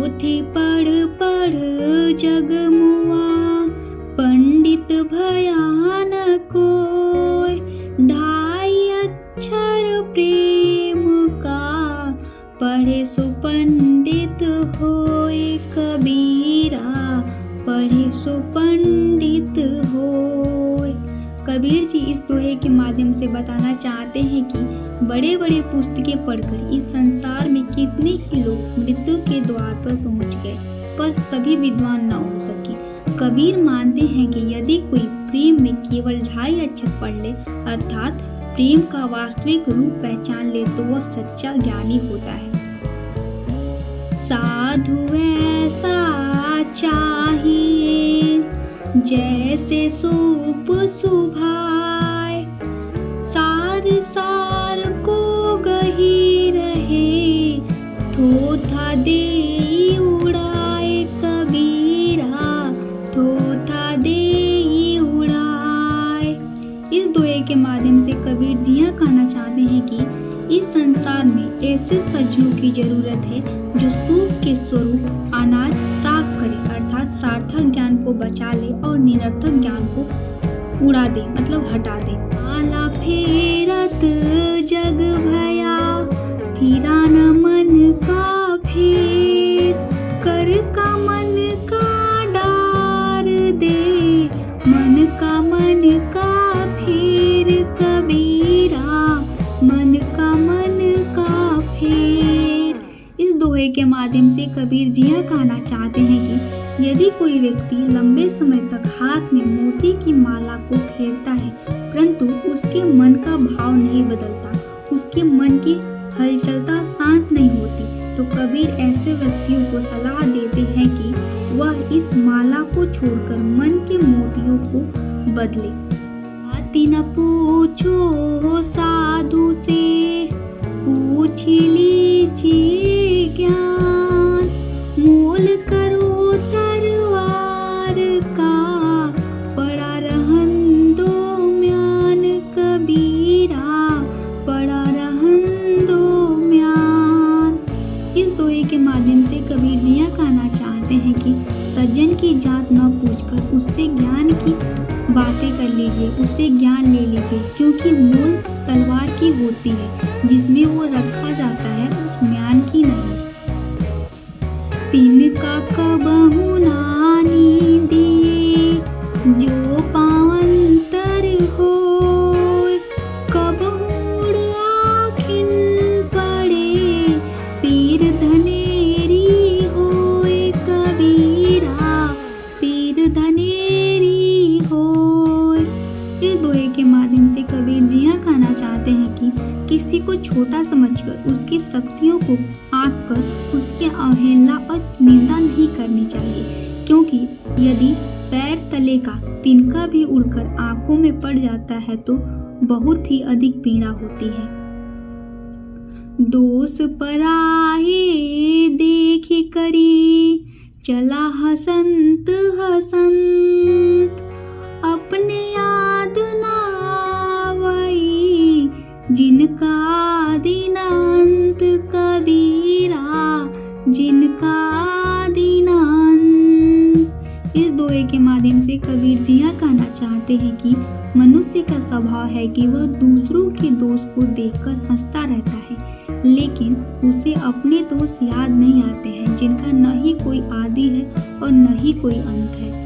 पोथी पढ़ पढ़ जग मुआ, पंडित भया न कोय। ढाई अक्षर प्रेम का, पढ़े सो पंडित होय। कबीरा पढ़े सो पंडित होय। कबीर जी इस दोहे के माध्यम से बताना चाहते हैं कि बड़े बड़े पुस्तकें पढ़कर इस संसार में कितने ही लोग मृत्यु के द्वार पर पहुंच गए, पर सभी विद्वान न हो सके। कबीर मानते हैं कि यदि कोई प्रेम में केवल 2.5 अक्षर पढ़ ले, अर्थात प्रेम का वास्तविक रूप पहचान ले, तो वह सच्चा ज्ञानी होता है। साधु ऐसा चाहिए, जैसे सूप सुभाए। सार सार को गही रहे, थोथा देई उड़ाए। कबीरा थोथा देई उड़ाए। इस दोहे के माध्यम से कबीर जी यह कहना चाहते हैं कि इस संसार में ऐसे सज्जनों की जरूरत है जो सूप के स्वरूप अनाज साफ करे, अर्थात सार्थक ज्ञान को बचा ले और निरर्थक ज्ञान को उड़ा दे, मतलब हटा दे। माला फेरत जग भया, फिरा न मन का फेर। कर का मन का डार दे, मन का फेर। कबीरा मन का फेर। इस दोहे के माध्यम से कबीर जी यह कहना चाहते हैं कि यदि कोई व्यक्ति लंबे समय तक हाथ में मोती की माला को फेरता है, परंतु उसके मन का भाव नहीं बदलता, उसके मन की हलचलता शांत नहीं होती, तो कबीर ऐसे व्यक्तियों को सलाह देते हैं कि वह इस माला को छोड़कर मन के मोतियों को बदले। बाती न पूछो साधु से, पूछ लीजिए ज्ञान। मोल करो तरवार का, पड़ा रहन दो म्यान। कबीरा पड़ा रहन दो म्यान। इस दोहे के माध्यम से कबीर जी यह कहना चाहते हैं कि सज्जन की जात न पूछकर उससे ज्ञान की बातें कर लीजिए, उससे ज्ञान ले लीजिए, क्योंकि मोल तलवार की होती है जिसमें वो रखा जाता है, उस म्यान की नहीं। तिनका कबहु नानी दिए, जो पावंतर होय। कबहूड़ आखिन पड़े, पीर धनेरी होय। कबीरा पीर धनेरी होय। इस दोहे के माध्यम से कबीर जी यह कहना चाहते हैं कि किसी को छोटा समझकर उसकी शक्तियों को आंककर उसके अवहेलना और निंदा नहीं करनी चाहिए, क्योंकि यदि पैर तले का तिनका भी उड़कर आंखों में पड़ जाता है तो बहुत ही अधिक पीड़ा होती है। दोष पराये देख करी, चला हसंत हसंत। अपने याद ना आवई, जिनका दिनांत। कबीरा जिनका दिनांत। इस दोहे के माध्यम से कबीर जी यह कहना चाहते हैं कि मनुष्य का स्वभाव है कि वह दूसरों के दोष को देखकर हंसता रहता है, लेकिन उसे अपने दोष याद नहीं आते हैं, जिनका न ही कोई आदि है और न ही कोई अंत है।